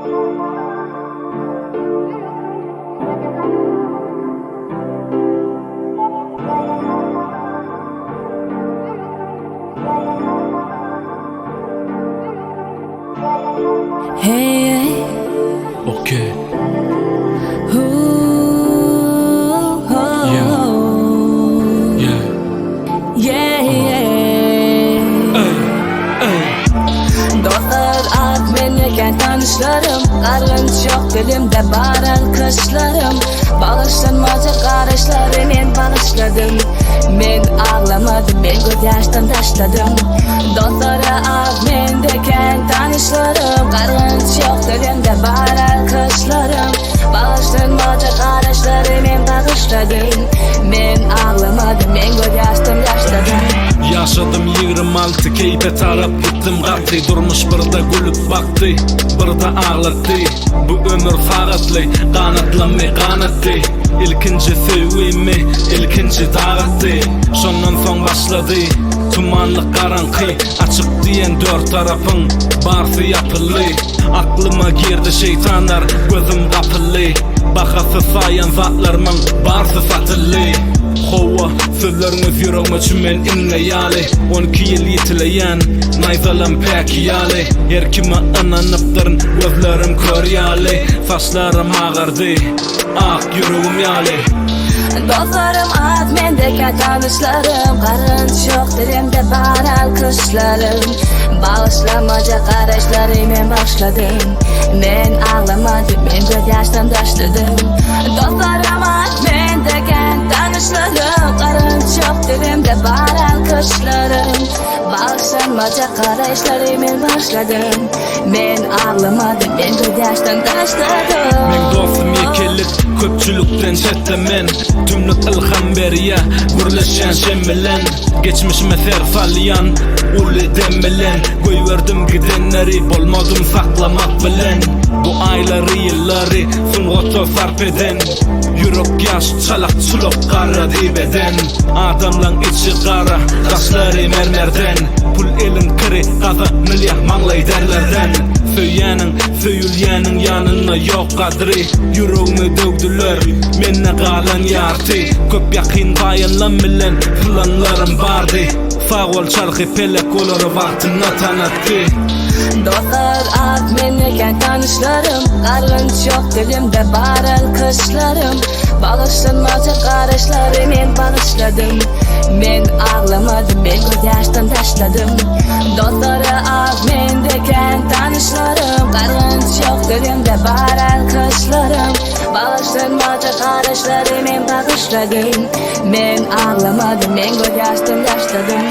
Hey, okay. ooh, oh, Yeah. yeah, yeah. Dostlar at meneken tanışlarım, karınç yok dilimde baran kışlarım. Bağışlanmaca karışları men bağışladım. Men ağlamadım, ben göz yaştan taşladım. Dostlara at mendeken tanışlarım, karınç yok dilimde baran kışlarım. Bağışlanmaca karışları men bağışladım. Men ağlamadım, ben göz yaştan taşladım. Yaşadım 26 keyfe tarap gittim qatı. Durmuş birda gülüp baktı, birda ağlattı. Bu ömür faqatlı, qanatlanmay qanattı. İlkinci sevimi, ilkinci dağıttı. Şondan soň başladı tumanlık qarankı. Açık diyen dört tarafın barsı yapılı. Aklıma girdi şeytanlar, gözüm kapılı. Bakası sayan zatlarımın barsı satılı. Hova sözleriniz yüreğime çümen inleyali. 12 yıl yitileyen nayzalam pek yali. Her kime inanıptırın gözlerim köryali. Saçlarım ağırdı, ak yüreğim yali. Dostlarım az mendeki tanışlarım, karınç yok dilimde baran kışlarım. Bağışlamaca karışları men başladım. Men ağlamadım, ben göz yaştan taşladım. Dostlarım az mendeki tanışlarım, karınç yok dilimde baran kışlarım. Bağışlamaca karışları men başladım. Men ağlamadım, ben göz yaştan taşladım. Men dostum yekelip köpçülükten çettemen. Tümlük ilham beriye gürleşen şemmilen. Geçmişime serfalyan uli demmilen. Göy verdim gidenleri bolmadım saklamak bilen. Bu ayları yılları sungoto sarp eden. Yürek yaş çalak çuluk kara dibeden. Adamlan içi kara kaşları mermerden. Pul elin kiri kazanılyah manlay derlerden. Söyyanin, söyülyanin yanına yok kadri. Yüreğimi dövdüler, menne kalan yartı. Köp yakin bayanlan bilen planlarım vardı. Sağ ol çarkı pelek olur vaktine tanattı. Dostlar az meneken tanışlarım, karınç yok dilimde baran kışlarım. Bağışlanmaca karışları men bağışladım. Men ağlamadım, ben göz yaştan taşladım. Dostlara az mendeken tanışlarım, karınç yok dilimde baran kışlarım. Bağışlanmaca karışları men bağışladım. Men ağlamadım, ben göz yaştan taşladım.